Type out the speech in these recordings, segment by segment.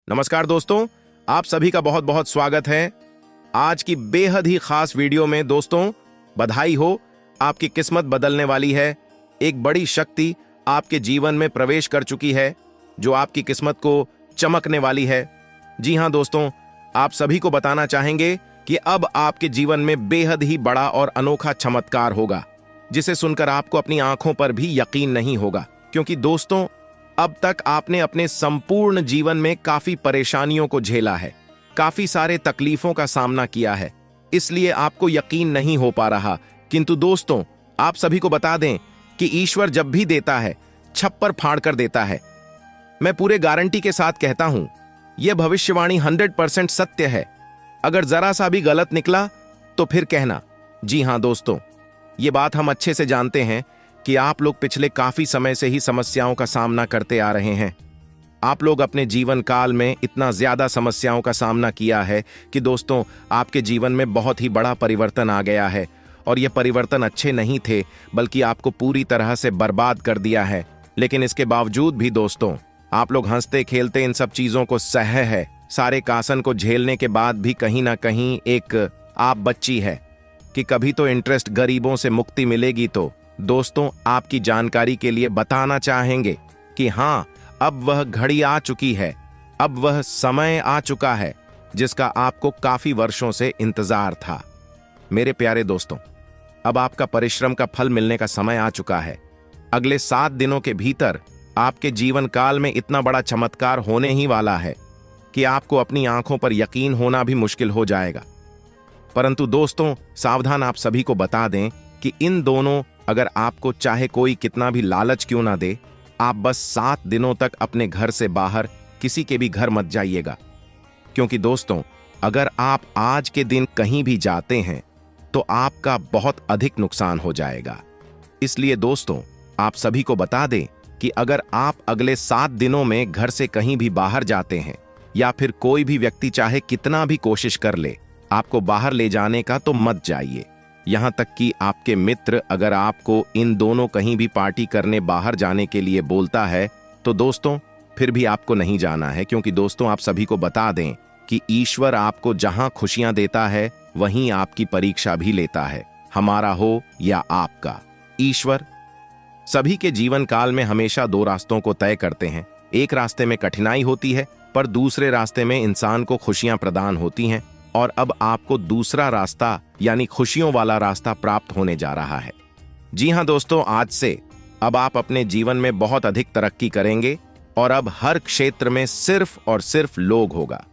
नमस्कार दोस्तों, आप सभी का बहुत बहुत स्वागत है आज की बेहद ही खास वीडियो में। दोस्तों, बधाई हो, आपकी किस्मत बदलने वाली है। एक बड़ी शक्ति आपके जीवन में प्रवेश कर चुकी है जो आपकी किस्मत को चमकने वाली है। जी हां दोस्तों, आप सभी को बताना चाहेंगे कि अब आपके जीवन में बेहद ही बड़ा और अनोखा चमत्कार होगा, जिसे सुनकर आपको अपनी आंखों पर भी यकीन नहीं होगा। क्योंकि दोस्तों, अब तक आपने अपने संपूर्ण जीवन में काफी परेशानियों को झेला है, काफी सारे तकलीफों का सामना किया है, इसलिए आपको यकीन नहीं हो पा रहा। किंतु दोस्तों, आप सभी को बता दें कि ईश्वर जब भी देता है, छप्पर फाड़ कर देता है। मैं पूरे गारंटी के साथ कहता हूं, यह भविष्यवाणी 100% सत्य है। अगर जरा सा भी गलत निकला तो फिर कहना। जी हां दोस्तों, ये बात हम अच्छे से जानते हैं कि आप लोग पिछले काफी समय से ही समस्याओं का सामना करते आ रहे हैं। आप लोग अपने जीवन काल में इतना ज्यादा समस्याओं का सामना किया है कि दोस्तों, आपके जीवन में बहुत ही बड़ा परिवर्तन आ गया है। और ये परिवर्तन अच्छे नहीं थे, बल्कि आपको पूरी तरह से बर्बाद कर दिया है। लेकिन इसके बावजूद भी दोस्तों, आप लोग हंसते खेलते इन सब चीजों को सह है। सारे कासन को झेलने के बाद भी कहीं ना कहीं एक आप बच्ची है कि कभी तो इंटरेस्ट गरीबों से मुक्ति मिलेगी। तो दोस्तों, आपकी जानकारी के लिए बताना चाहेंगे कि हाँ, अब वह घड़ी आ चुकी है, अब वह समय आ चुका है जिसका आपको काफी वर्षों से इंतजार था। मेरे प्यारे दोस्तों, अब आपका परिश्रम का फल मिलने का समय आ चुका है। अगले 7 दिनों के भीतर आपके जीवन काल में इतना बड़ा चमत्कार होने ही वाला है कि आपको अपनी आंखों पर यकीन होना भी मुश्किल हो जाएगा। परंतु दोस्तों, सावधान आप सभी को बता दें कि इन दोनों, अगर आपको चाहे कोई कितना भी लालच क्यों ना दे, आप बस 7 दिनों तक अपने घर से बाहर किसी के भी घर मत जाइएगा। क्योंकि दोस्तों, अगर आप आज के दिन कहीं भी जाते हैं तो आपका बहुत अधिक नुकसान हो जाएगा। इसलिए दोस्तों, आप सभी को बता दें कि अगर आप अगले 7 दिनों में घर से कहीं भी बाहर जाते हैं, या फिर कोई भी व्यक्ति चाहे कितना भी कोशिश कर ले आपको बाहर ले जाने का, तो मत जाइए। यहां तक कि आपके मित्र अगर आपको इन दोनों कहीं भी पार्टी करने बाहर जाने के लिए बोलता है, तो दोस्तों फिर भी आपको नहीं जाना है। क्योंकि दोस्तों, आप सभी को बता दें कि ईश्वर आपको जहां खुशियां देता है वहीं आपकी परीक्षा भी लेता है, हमारा हो या आपका। ईश्वर सभी के जीवन काल में हमेशा 2 रास्तों को तय करते हैं। एक रास्ते में कठिनाई होती है, पर दूसरे रास्ते में इंसान को खुशियां प्रदान होती हैं। और अब आपको दूसरा रास्ता यानी खुशियों वाला रास्ता प्राप्त होने जा रहा है। जी हां दोस्तों, आज से अब आप अपने जीवन में बहुत अधिक तरक्की करेंगे और अब हर क्षेत्र में सिर्फ और सिर्फ लोग होगा।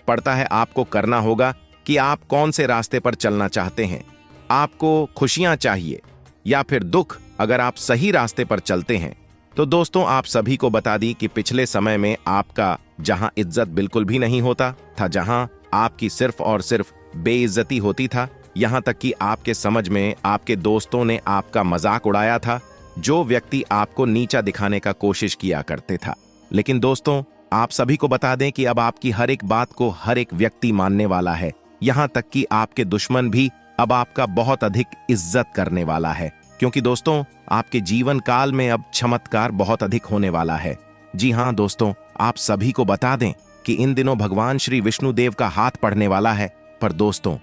पड़ता है आपको करना होगा कि आप कौन से रास्ते पर चलना चाहते हैं। आपको खुशियां चाहिए या फिर दुख। अगर आप सही रास्ते पर चलते हैं तो दोस्तों, आप सभी को बता दी कि पिछले समय में आपका जहां इज्जत बिल्कुल भी नहीं होता था, जहां आपकी सिर्फ और सिर्फ बेइज्जती होती था, यहां तक कि आपके समझ में आपके दोस्तों ने आपका मजाक उड़ाया था, जो व्यक्ति आपको नीचा दिखाने का कोशिश किया करते था। लेकिन दोस्तों, आप सभी को बता दें कि अब आपकी हर एक बात को हर एक व्यक्ति मानने वाला है। यहां तक कि आपके दुश्मन भी अब आपका बहुत अधिक इज्जत करने वाला है। क्योंकि दोस्तों, आपके जीवन काल में अब चमत्कार बहुत अधिक होने वाला है। जी हां दोस्तों, आप सभी को बता दें कि इन दिनों भगवान श्री विष्णु देव का हाथ पड़ने वाला है। पर दोस्तों,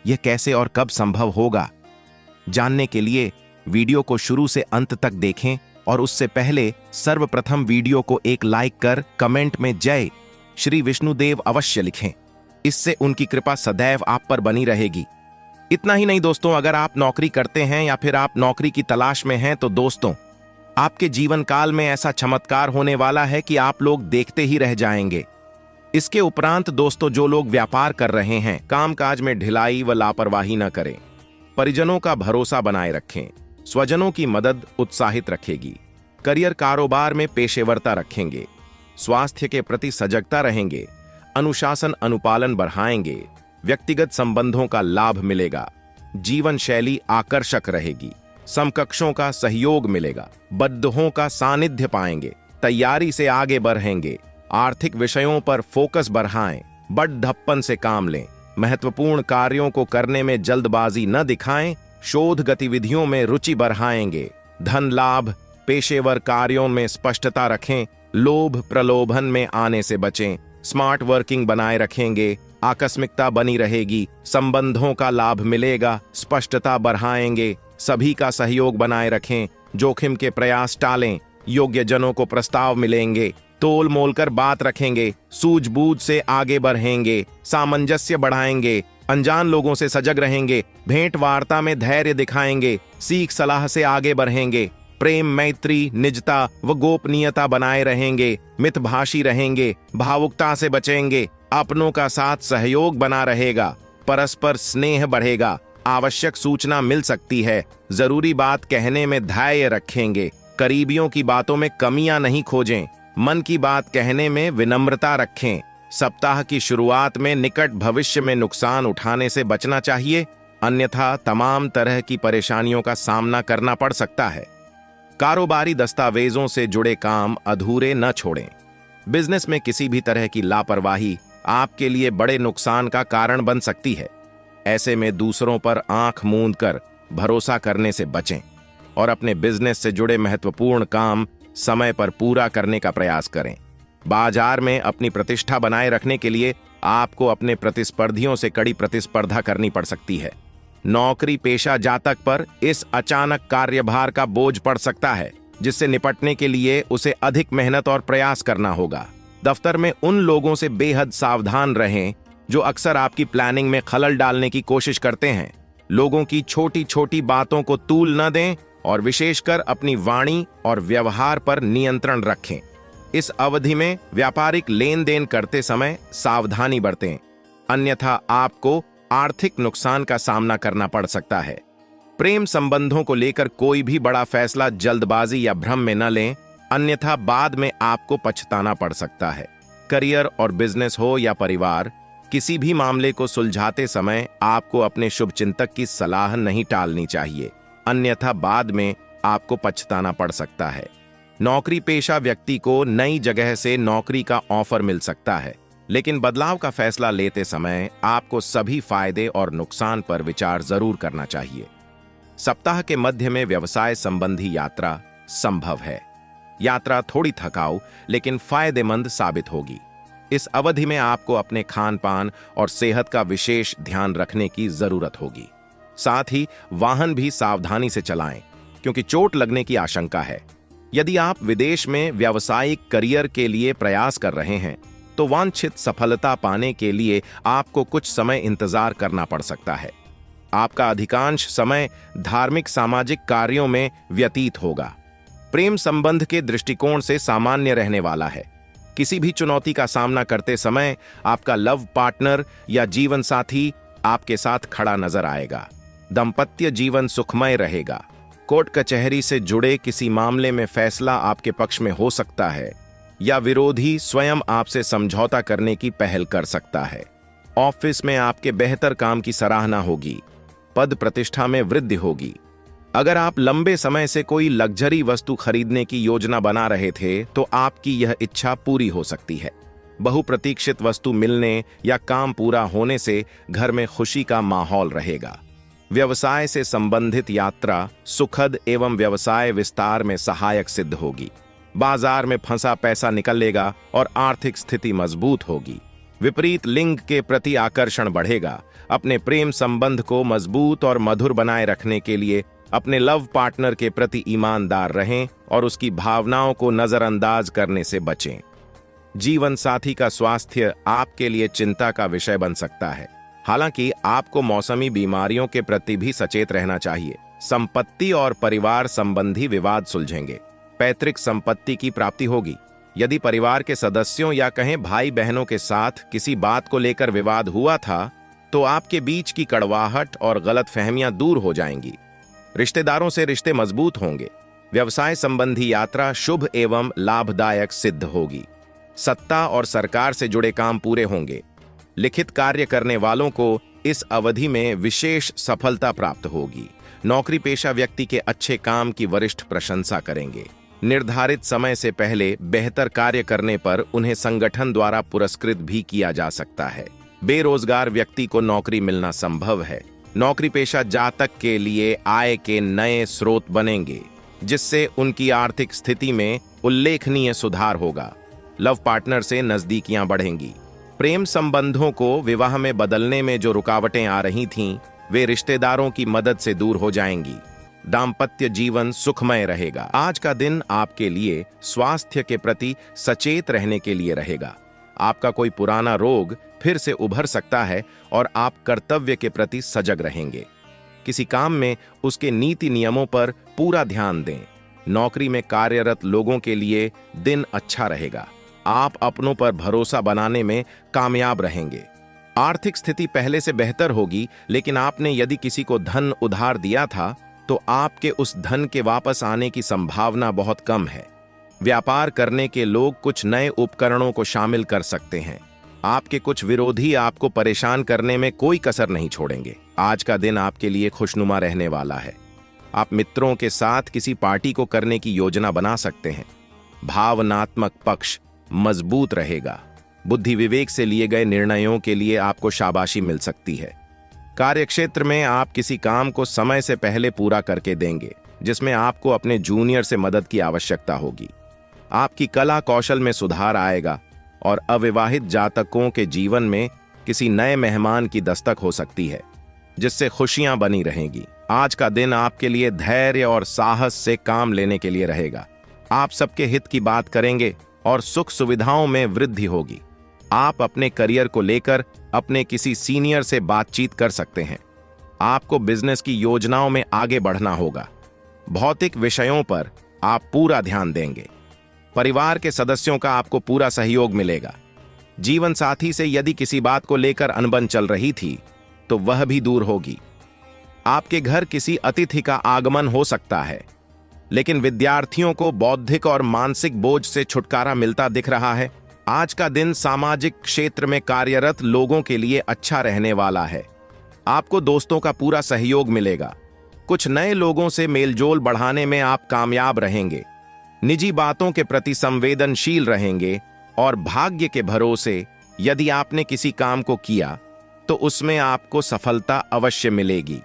यह कैसे और कब संभव होगा, जानने के लिए वीडियो को शुरू से अंत तक देखें। और उससे पहले सर्वप्रथम वीडियो को एक लाइक कर कमेंट में जय श्री विष्णु देव अवश्य लिखें। इससे उनकी कृपा सदैव आप पर बनी रहेगी। इतना ही नहीं दोस्तों, अगर आप नौकरी करते हैं या फिर आप नौकरी की तलाश में हैं, तो दोस्तों, आपके जीवन काल में ऐसा चमत्कार होने वाला है कि आप लोग देखते ही रह जाएंगे। इसके उपरांत दोस्तों, जो लोग व्यापार कर रहे हैं, कामकाज में ढिलाई व लापरवाही न करें, परिजनों का भरोसा बनाए रखें, स्वजनों की मदद उत्साहित रखेगी, करियर कारोबार में पेशेवरता रखेंगे, स्वास्थ्य के प्रति सजगता रहेंगे, अनुशासन अनुपालन बढ़ाएंगे, व्यक्तिगत संबंधों का लाभ मिलेगा, जीवन शैली आकर्षक रहेगी, समकक्षों का सहयोग मिलेगा, बद्दों का सानिध्य पाएंगे, तैयारी से आगे बढ़ेंगे, आर्थिक विषयों पर फोकस बढ़ाएं, बड़ढप्पन से काम लें, महत्वपूर्ण कार्यों को करने में जल्दबाजी न दिखाएं, शोध गतिविधियों में रुचि बढ़ाएंगे, धन लाभ, पेशेवर कार्यों में स्पष्टता रखें, लोभ प्रलोभन में आने से बचें, स्मार्ट वर्किंग बनाए रखेंगे, आकस्मिकता बनी रहेगी, संबंधों का लाभ मिलेगा, स्पष्टता बढ़ाएंगे, सभी का सहयोग बनाए रखें, जोखिम के प्रयास टालें, योग्य जनों को प्रस्ताव मिलेंगे, तोल मोल कर बात रखेंगे, सूझबूझ से आगे बढ़ेंगे, सामंजस्य बढ़ाएंगे, अनजान लोगों से सजग रहेंगे, भेंट वार्ता में धैर्य दिखाएंगे, सीख सलाह से आगे बढ़ेंगे, प्रेम मैत्री निजता व गोपनीयता बनाए रहेंगे, मितभाषी रहेंगे, भावुकता से बचेंगे, अपनों का साथ सहयोग बना रहेगा, परस्पर स्नेह बढ़ेगा, आवश्यक सूचना मिल सकती है, जरूरी बात कहने में धैर्य रखेंगे, करीबियों की बातों में कमियां नहीं खोजें, मन की बात कहने में विनम्रता रखें। सप्ताह की शुरुआत में निकट भविष्य में नुकसान उठाने से बचना चाहिए, अन्यथा तमाम तरह की परेशानियों का सामना करना पड़ सकता है। कारोबारी दस्तावेजों से जुड़े काम अधूरे न छोड़ें। बिजनेस में किसी भी तरह की लापरवाही आपके लिए बड़े नुकसान का कारण बन सकती है। ऐसे में दूसरों पर आंख मूंद कर भरोसा करने से बचें और अपने बिजनेस से जुड़े महत्वपूर्ण काम समय पर पूरा करने का प्रयास करें। बाजार में अपनी प्रतिष्ठा बनाए रखने के लिए आपको अपने प्रतिस्पर्धियों से कड़ी प्रतिस्पर्धा करनी पड़ सकती है। नौकरी पेशा जातक पर इस अचानक कार्यभार का बोझ पड़ सकता है, जिससे निपटने के लिए उसे अधिक मेहनत और प्रयास करना होगा। दफ्तर में उन लोगों से बेहद सावधान रहें जो अक्सर आपकी प्लानिंग में खलल डालने की कोशिश करते हैं। लोगों की छोटी छोटी बातों को तूल न दें और विशेषकर अपनी वाणी और व्यवहार पर नियंत्रण रखें। इस अवधि में व्यापारिक लेन देन करते समय सावधानी बरतें, अन्यथा आपको आर्थिक नुकसान का सामना करना पड़ सकता है। प्रेम संबंधों को लेकर कोई भी बड़ा फैसला जल्दबाजी या भ्रम में न लें, अन्यथा बाद में आपको पछताना पड़ सकता है। करियर और बिजनेस हो या परिवार, किसी भी मामले को सुलझाते समय आपको अपने शुभचिंतक की सलाह नहीं टालनी चाहिए, अन्यथा बाद में आपको पछताना पड़ सकता है। नौकरी पेशा व्यक्ति को नई जगह से नौकरी का ऑफर मिल सकता है, लेकिन बदलाव का फैसला लेते समय आपको सभी फायदे और नुकसान पर विचार जरूर करना चाहिए। सप्ताह के मध्य में व्यवसाय संबंधी यात्रा संभव है। यात्रा थोड़ी थकाऊ लेकिन फायदेमंद साबित होगी। इस अवधि में आपको अपने खान पान और सेहत का विशेष ध्यान रखने की जरूरत होगी। साथ ही वाहन भी सावधानी से चलाएं, क्योंकि चोट लगने की आशंका है। यदि आप विदेश में व्यावसायिक करियर के लिए प्रयास कर रहे हैं, तो वांछित सफलता पाने के लिए आपको कुछ समय इंतजार करना पड़ सकता है। आपका अधिकांश समय धार्मिक सामाजिक कार्यों में व्यतीत होगा। प्रेम संबंध के दृष्टिकोण से सामान्य रहने वाला है। किसी भी चुनौती का सामना करते समय आपका लव पार्टनर या जीवन साथी आपके साथ खड़ा नजर आएगा। दाम्पत्य जीवन सुखमय रहेगा। कोर्ट कचहरी से जुड़े किसी मामले में फैसला आपके पक्ष में हो सकता है, या विरोधी स्वयं आपसे समझौता करने की पहल कर सकता है। ऑफिस में आपके बेहतर काम की सराहना होगी। पद प्रतिष्ठा में वृद्धि होगी। अगर आप लंबे समय से कोई लग्जरी वस्तु खरीदने की योजना बना रहे थे, तो आपकी यह इच्छा पूरी हो सकती है। बहुप्रतीक्षित वस्तु मिलने या काम पूरा होने से घर में खुशी का माहौल रहेगा। व्यवसाय से संबंधित यात्रा सुखद एवं व्यवसाय विस्तार में सहायक सिद्ध होगी। बाजार में फंसा पैसा निकलेगा और आर्थिक स्थिति मजबूत होगी। विपरीत लिंग के प्रति आकर्षण बढ़ेगा। अपने प्रेम संबंध को मजबूत और मधुर बनाए रखने के लिए अपने लव पार्टनर के प्रति ईमानदार रहें और उसकी भावनाओं को नजरअंदाज करने से बचें। जीवन साथी का स्वास्थ्य आपके लिए चिंता का विषय बन सकता है। हालांकि आपको मौसमी बीमारियों के प्रति भी सचेत रहना चाहिए। संपत्ति और परिवार संबंधी विवाद सुलझेंगे। पैतृक संपत्ति की प्राप्ति होगी। यदि परिवार के सदस्यों या कहें भाई बहनों के साथ किसी बात को लेकर विवाद हुआ था, तो आपके बीच की कड़वाहट और गलतफहमियां दूर हो जाएंगी। रिश्तेदारों से रिश्ते मजबूत होंगे। व्यवसाय संबंधी यात्रा शुभ एवं लाभदायक सिद्ध होगी। सत्ता और सरकार से जुड़े काम पूरे होंगे। लिखित कार्य करने वालों को इस अवधि में विशेष सफलता प्राप्त होगी। नौकरी पेशा व्यक्ति के अच्छे काम की वरिष्ठ प्रशंसा करेंगे। निर्धारित समय से पहले बेहतर कार्य करने पर उन्हें संगठन द्वारा पुरस्कृत भी किया जा सकता है। बेरोजगार व्यक्ति को नौकरी मिलना संभव है। नौकरी पेशा जातक के लिए आय के नए स्रोत बनेंगे, जिससे उनकी आर्थिक स्थिति में उल्लेखनीय सुधार होगा। लव पार्टनर से नजदीकियां बढ़ेंगी। प्रेम संबंधों को विवाह में बदलने में जो रुकावटें आ रही थीं, वे रिश्तेदारों की मदद से दूर हो जाएंगी। दाम्पत्य जीवन सुखमय रहेगा। आज का दिन आपके लिए स्वास्थ्य के प्रति सचेत रहने के लिए रहेगा। आपका कोई पुराना रोग फिर से उभर सकता है और आप कर्तव्य के प्रति सजग रहेंगे। किसी काम में उसके नीति नियमों पर पूरा ध्यान दें। नौकरी में कार्यरत लोगों के लिए दिन अच्छा रहेगा। आप अपनों पर भरोसा बनाने में कामयाब रहेंगे। आर्थिक स्थिति पहले से बेहतर होगी, लेकिन आपने यदि किसी को धन उधार दिया था तो आपके उस धन के वापस आने की संभावना बहुत कम है। व्यापार करने के लोग कुछ नए उपकरणों को शामिल कर सकते हैं। आपके कुछ विरोधी आपको परेशान करने में कोई कसर नहीं छोड़ेंगे। आज का दिन आपके लिए खुशनुमा रहने वाला है। आप मित्रों के साथ किसी पार्टी को करने की योजना बना सकते हैं। भावनात्मक पक्ष मजबूत रहेगा। बुद्धि विवेक से लिए गए निर्णयों के लिए आपको शाबाशी मिल सकती है। कार्यक्षेत्र में आप किसी काम को समय से पहले पूरा करके देंगे, जिसमें आपको अपने जूनियर से मदद की आवश्यकता होगी। आपकी कला कौशल में सुधार आएगा और अविवाहित जातकों के जीवन में किसी नए मेहमान की दस्तक हो सकती है, जिससे खुशियां बनी रहेंगी। आज का दिन आपके लिए धैर्य और साहस से काम लेने के लिए रहेगा। आप सबके हित की बात करेंगे और सुख सुविधाओं में वृद्धि होगी। आप अपने करियर को लेकर अपने किसी सीनियर से बातचीत कर सकते हैं। आपको बिजनेस की योजनाओं में आगे बढ़ना होगा। भौतिक विषयों पर आप पूरा ध्यान देंगे। परिवार के सदस्यों का आपको पूरा सहयोग मिलेगा। जीवन साथी से यदि किसी बात को लेकर अनबन चल रही थी तो वह भी दूर होगी। आपके घर किसी अतिथि का आगमन हो सकता है, लेकिन विद्यार्थियों को बौद्धिक और मानसिक बोझ से छुटकारा मिलता दिख रहा है। आज का दिन सामाजिक क्षेत्र में कार्यरत लोगों के लिए अच्छा रहने वाला है। आपको दोस्तों का पूरा सहयोग मिलेगा। कुछ नए लोगों से मेलजोल बढ़ाने में आप कामयाब रहेंगे। निजी बातों के प्रति संवेदनशील रहेंगे और भाग्य के भरोसे यदि आपने किसी काम को किया तो उसमें आपको सफलता अवश्य मिलेगी।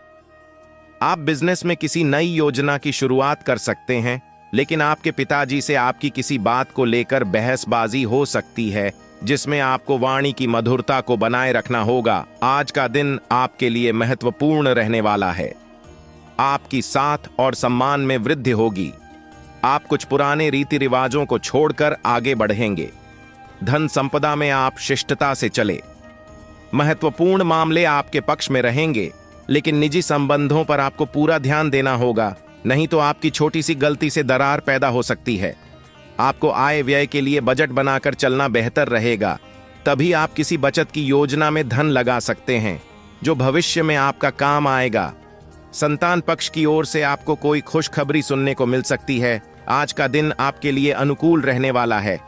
आप बिजनेस में किसी नई योजना की शुरुआत कर सकते हैं, लेकिन आपके पिताजी से आपकी किसी बात को लेकर बहसबाजी हो सकती है, जिसमें आपको वाणी की मधुरता को बनाए रखना होगा। आज का दिन आपके लिए महत्वपूर्ण रहने वाला है। आपकी साथ और सम्मान में वृद्धि होगी। आप कुछ पुराने रीति रिवाजों को छोड़कर आगे बढ़ेंगे। धन संपदा में आप शिष्टता से चले। महत्वपूर्ण मामले आपके पक्ष में रहेंगे, लेकिन निजी संबंधों पर आपको पूरा ध्यान देना होगा, नहीं तो आपकी छोटी सी गलती से दरार पैदा हो सकती है। आपको आय व्यय के लिए बजट बनाकर चलना बेहतर रहेगा। तभी आप किसी बचत की योजना में धन लगा सकते हैं, जो भविष्य में आपका काम आएगा। संतान पक्ष की ओर से आपको कोई खुशखबरी सुनने को मिल सकती है। आज का दिन आपके लिए अनुकूल रहने वाला है।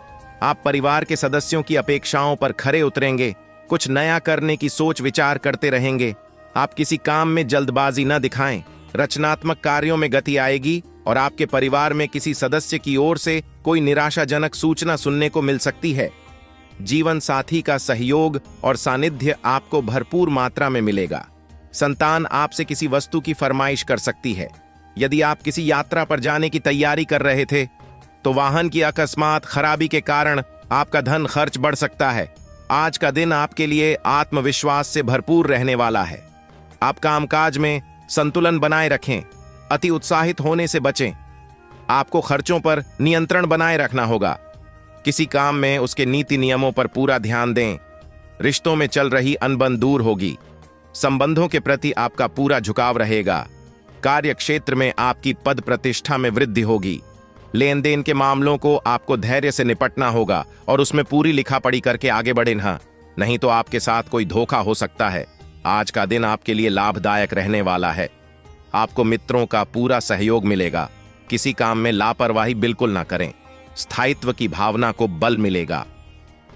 आप परिवार के सदस्यों की अपेक्षाओं पर खरे उतरेंगे। कुछ नया करने की सोच विचार करते रहेंगे। आप किसी काम में जल्दबाजी न दिखाएं। रचनात्मक कार्यों में गति आएगी और आपके परिवार में किसी सदस्य की ओर से कोई निराशाजनक सूचना सुनने को मिल सकती है। जीवन साथी का सहयोग और सानिध्य आपको भरपूर मात्रा में मिलेगा। संतान आपसे किसी वस्तु की फरमाइश कर सकती है। यदि आप किसी यात्रा पर जाने की तैयारी कर रहे थे तो वाहन की अकस्मात खराबी के कारण आपका धन खर्च बढ़ सकता है। आज का दिन आपके लिए आत्मविश्वास से भरपूर रहने वाला है। आप कामकाज में संतुलन बनाए रखें। अति उत्साहित होने से बचें। आपको खर्चों पर नियंत्रण बनाए रखना होगा। किसी काम में उसके नीति नियमों पर पूरा ध्यान दें। रिश्तों में चल रही अनबन दूर होगी। संबंधों के प्रति आपका पूरा झुकाव रहेगा। कार्य क्षेत्र में आपकी पद प्रतिष्ठा में वृद्धि होगी। लेन देन के मामलों को आपको धैर्य से निपटना होगा और उसमें पूरी लिखापढ़ी करके आगे बढ़ना, नहीं तो आपके साथ कोई धोखा हो सकता है। आज का दिन आपके लिए लाभदायक रहने वाला है। आपको मित्रों का पूरा सहयोग मिलेगा। किसी काम में लापरवाही बिल्कुल ना करें। स्थायित्व की भावना को बल मिलेगा।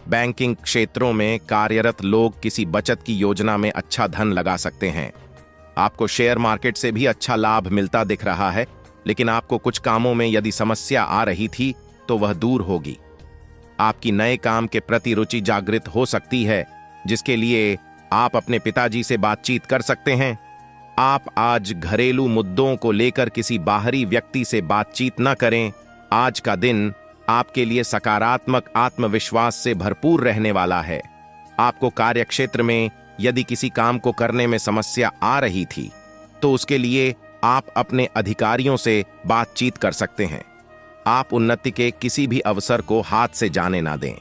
बैंकिंग क्षेत्रों में कार्यरत लोग किसी बचत की योजना में अच्छा धन लगा सकते हैं। आपको शेयर मार्केट से भी अच्छा लाभ मिलता दिख रहा है, लेकिन आपको कुछ कामों में यदि समस्या आ रही थी तो वह दूर होगी। आपकी नए काम के प्रति रुचि जागृत हो सकती है, जिसके लिए आप अपने पिताजी से बातचीत कर सकते हैं। आप आज घरेलू मुद्दों को लेकर किसी बाहरी व्यक्ति से बातचीत न करें। आज का दिन आपके लिए सकारात्मक आत्मविश्वास से भरपूर रहने वाला है। आपको कार्यक्षेत्र में यदि किसी काम को करने में समस्या आ रही थी तो उसके लिए आप अपने अधिकारियों से बातचीत कर सकते हैं। आप उन्नति के किसी भी अवसर को हाथ से जाने ना दें।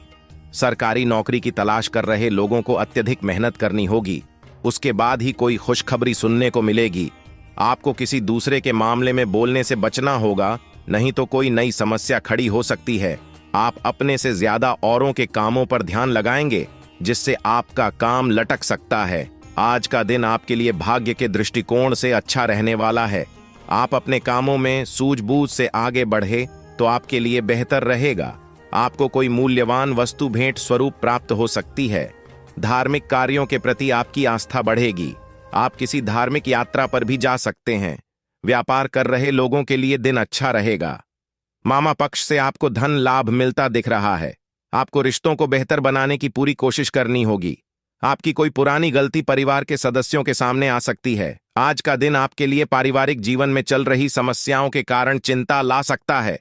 सरकारी नौकरी की तलाश कर रहे लोगों को अत्यधिक मेहनत करनी होगी, उसके बाद ही कोई खुशखबरी सुनने को मिलेगी। आपको किसी दूसरे के मामले में बोलने से बचना होगा, नहीं तो कोई नई समस्या खड़ी हो सकती है। आप अपने से ज्यादा औरों के कामों पर ध्यान लगाएंगे, जिससे आपका काम लटक सकता है। आज का दिन आपके लिए भाग्य के दृष्टिकोण से अच्छा रहने वाला है। आप अपने कामों में सूझबूझ से आगे बढ़े तो आपके लिए बेहतर रहेगा। आपको कोई मूल्यवान वस्तु भेंट स्वरूप प्राप्त हो सकती है। धार्मिक कार्यों के प्रति आपकी आस्था बढ़ेगी। आप किसी धार्मिक यात्रा पर भी जा सकते हैं। व्यापार कर रहे लोगों के लिए दिन अच्छा रहेगा। मामा पक्ष से आपको धन लाभ मिलता दिख रहा है। आपको रिश्तों को बेहतर बनाने की पूरी कोशिश करनी होगी। आपकी कोई पुरानी गलती परिवार के सदस्यों के सामने आ सकती है। आज का दिन आपके लिए पारिवारिक जीवन में चल रही समस्याओं के कारण चिंता ला सकता है।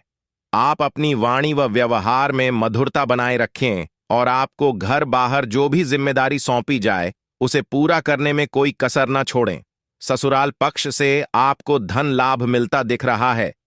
आप अपनी वाणी व व्यवहार में मधुरता बनाए रखें और आपको घर बाहर जो भी जिम्मेदारी सौंपी जाए उसे पूरा करने में कोई कसर न छोड़ें। ससुराल पक्ष से आपको धन लाभ मिलता दिख रहा है।